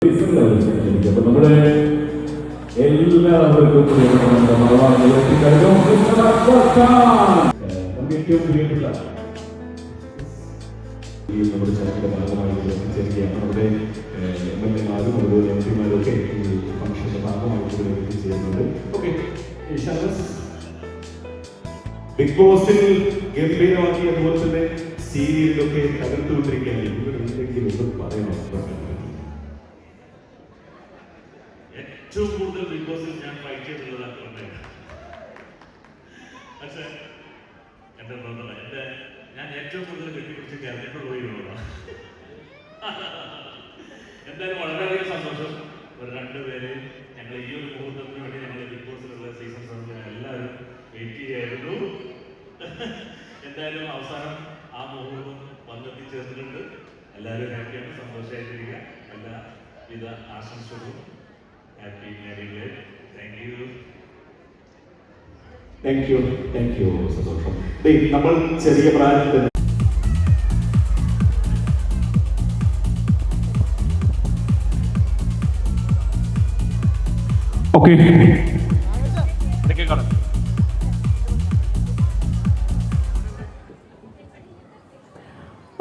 അപ്പൊ നമ്മുടെ എല്ലാവർക്കും നമുക്ക് ഏറ്റവും പ്രിയപ്പെട്ട ഈ നമ്മുടെ ചർച്ചയുടെ ഭാഗമായിട്ട് എത്തിച്ചേരുകയാണ്. നമ്മുടെ എംഎൽഎമാരും അതുപോലെ എംപിമാരും ഒക്കെ ഈ ഫംഗ്ഷന്റെ ഭാഗമായിട്ട് എത്തിച്ചേരുന്നുണ്ട്. ഓക്കെ, ബിഗ് ബോസിൽ ഗംഭീരമാക്കി അതുപോലെ തന്നെ സീരിയലിലൊക്കെ തകർത്തുകൊണ്ടിരിക്കുകയാണ്. ഇവിടെ എന്തെങ്കിലും ഒന്നും പറയണോ? ഏറ്റവും കൂടുതൽ ബിഗ് ബോസിൽ ഞാൻ ഫൈറ്റ് ചെയ്തിട്ടുള്ളതാണ്. പക്ഷേ എന്റെ ഞാൻ ഏറ്റവും കൂടുതൽ കെട്ടിപ്പിടിച്ച് കേരളത്തിൽ പോയിരുന്നതാണ്. എന്തായാലും വളരെയധികം സന്തോഷം. ഒരു രണ്ടുപേര് ഞങ്ങൾ ഈ ഒരു മുഹൂർത്തത്തിന് വേണ്ടി ഞങ്ങൾ ബിഗ് ബോസിലുള്ള സീസൺ 7 എല്ലാവരും വെയിറ്റ് ചെയ്യായിരുന്നു. എന്തായാലും അവസാനം ആ മുഹൂർത്തം വന്നെത്തിച്ചേർന്നിട്ടുണ്ട്. എല്ലാവരും ഹാപ്പിയാണ്, സന്തോഷമായിട്ടിരിക്കുക. എല്ലാവിധ ആശംസകളും. Happy married life. Thank you. സന്തോഷം. നമ്മൾ ചെറിയ പ്രായത്തിൽ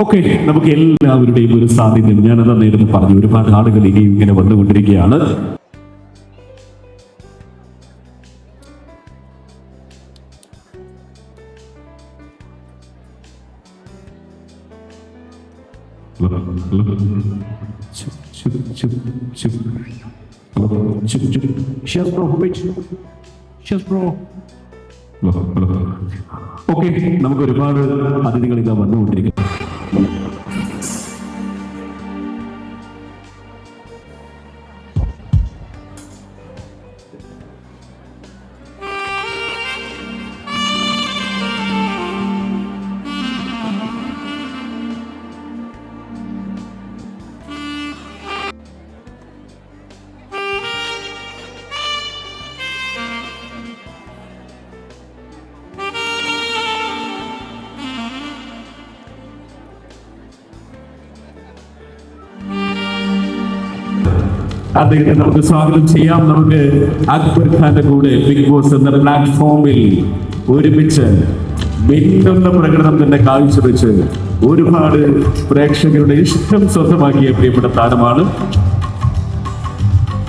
ഓക്കെ, നമുക്ക് എല്ലാവരുടെയും ഒരു സാന്നിധ്യം ഞാനത് നേരത്തെ പറഞ്ഞു. ഒരുപാട് ആളുകൾ ഇനിയും ഇങ്ങനെ വന്നുകൊണ്ടിരിക്കുകയാണ്. ഓക്കെ, നമുക്ക് ഒരുപാട് അതിഥികൾ ഇതാ വന്നുകൊണ്ടിരിക്കുന്നു. അദ്ദേഹത്തെ നമുക്ക് സ്വാഗതം ചെയ്യാം. നമുക്ക് അക്ബർ ഖാന്റെ കൂടെ ബിഗ് ബോസ് എന്ന പ്ലാറ്റ്ഫോമിൽ ഒരുമിച്ച് മിന്നുന്ന പ്രകടനം തന്നെ കാഴ്ചവെച്ച് ഒരുപാട് പ്രേക്ഷകരുടെ ഇഷ്ടം സ്വന്തമാക്കിയ പ്രിയപ്പെട്ട താരമാണ്.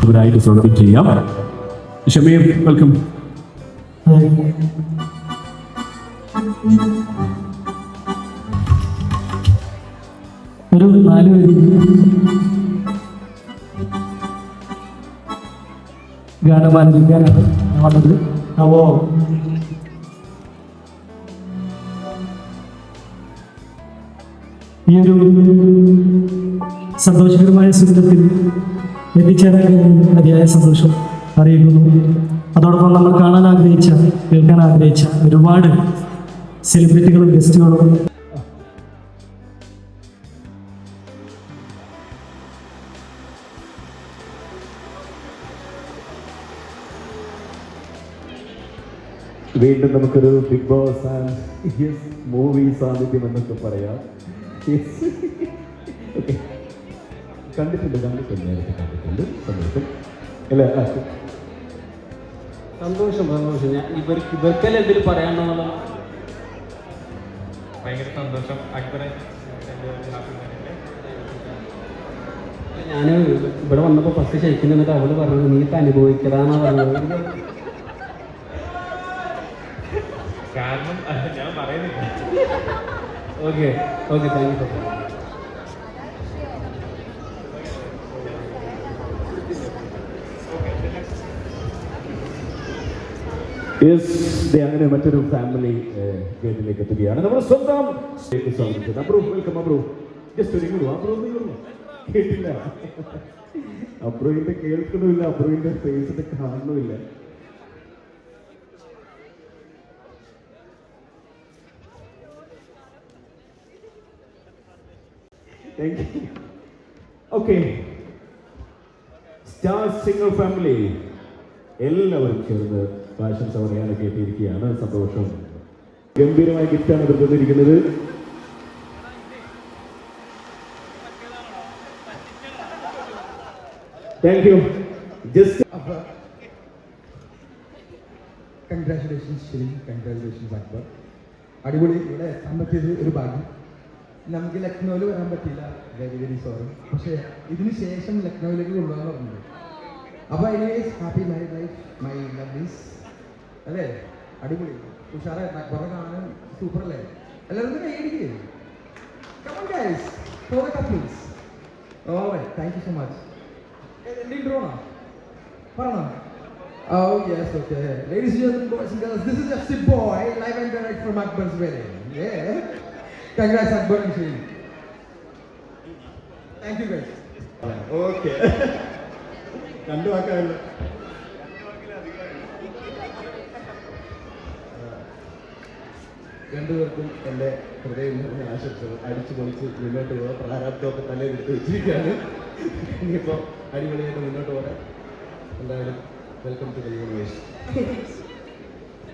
ഇവരായിട്ട് സ്വാഗതം ചെയ്യാം. ഷമീർ, വെൽക്കം. ഒരു 4 വരി ഗാനം ആലപിക്കാനാണ് വന്നത്. അപ്പോ ഈ ഒരു സന്തോഷകരമായ സുഖത്തിൽ എത്തിച്ചേരാൻ അതിയായ സന്തോഷം അറിയിക്കുന്നു. അതോടൊപ്പം നമ്മൾ കാണാൻ ആഗ്രഹിച്ച, കേൾക്കാൻ ആഗ്രഹിച്ച ഒരുപാട് സെലിബ്രിറ്റികളും ഗസ്റ്റുകളും വീണ്ടും നമുക്കൊരു ബിഗ് ബോസ് ആൻഡ് മൂവി സാന്നിധ്യം എന്നൊക്കെ പറയാം. കണ്ടിട്ടുണ്ട് നേരത്തെ കണ്ടിട്ടുണ്ട്. സന്തോഷം അല്ലേ? സന്തോഷം. ഞാൻ ഇവർക്കെല്ലാം എന്തെങ്കിലും പറയാനുണ്ടെന്നുള്ള ഭയങ്കര സന്തോഷം. അക്ബറെ ഞാൻ ഇവിടെ വന്നപ്പോൾ ഫസ്റ്റ് ശരിക്കും എന്നിട്ട് അവള് പറഞ്ഞത് നീ അനുഭവിക്കലാന്നാ പറഞ്ഞത്. കാരണം ഞാൻ പറയുന്നില്ല. Okay, thank you. അങ്ങനെ മറ്റൊരു ഫാമിലി ഗേറ്റിലേക്ക് എത്തുകയാണ്. നമ്മുടെ സ്വന്തം വെൽക്കം. അബ്രു ജസ്റ്റ് കേട്ടില്ല. അബ്രുവിന്റെ കേൾക്കണമില്ല, അബ്രുവിന്റെ ഫേസിന്റെ കാണുന്നില്ല. ഓക്കെ, സ്റ്റാർ സിംഗർ ഫാമിലി എല്ലാവരും ചേർന്ന് ആശംസ പറയാനൊക്കെ എത്തിയിരിക്കുകയാണ്. സന്തോഷം. ഗംഭീരമായ ഗിഫ്റ്റാണ് ഇവർ തന്നിരിക്കുന്നത്. Thank you. Just congratulations Shirin, congratulations Akbar. അടിപൊളി. ഇവിടെ എത്താൻ പറ്റിയത് ഒരു ഭാഗ്യം. നമുക്ക് ലക്നൗവിൽ വരാൻ പറ്റില്ല, വെരി വെരി സോറി. പക്ഷേ ഇതിന് ശേഷം ലക്നൗവിലേക്ക് കൊണ്ടുപോകാൻ പറഞ്ഞത്. അപ്പോൾ anyways happy married life my ലവ്ലീസ്. അല്ലേ, അടിപൊളി ഉഷാറായിരുന്നു. അക്ബറെ കാണാൻ സൂപ്പർ അല്ലേ? എല്ലാവരും കൈയടിക്കേ. Come on guys, for the couples. All right, thank you so much. എൻ്റെ ഇൻട്രോ ആണോ പറഞ്ഞോ? Oh yes, okay. Ladies and gentlemen, boys and girls, this is FC Boy, live and direct from Akbar's wedding. Yeah. Congrats Akbar and Shri. Thank you guys. Okay. രണ്ടു വാക്കായല്ലോ. രണ്ടുപേർക്കും എൻ്റെ ഹൃദയം നിറഞ്ഞ ആശംസകൾ. അടിച്ചു പൊളിച്ച് മുന്നോട്ട് പോകാൻ പ്രാരാബ്ദമൊക്കെ തലയിലെടുത്ത് വെച്ചിരിക്കുകയാണ്. ഇനിയിപ്പോൾ അടിപൊളിയായിട്ട് മുന്നോട്ട് പോകാൻ എന്തായാലും വെൽക്കം ടു ദ യൂണിവേഴ്സ്.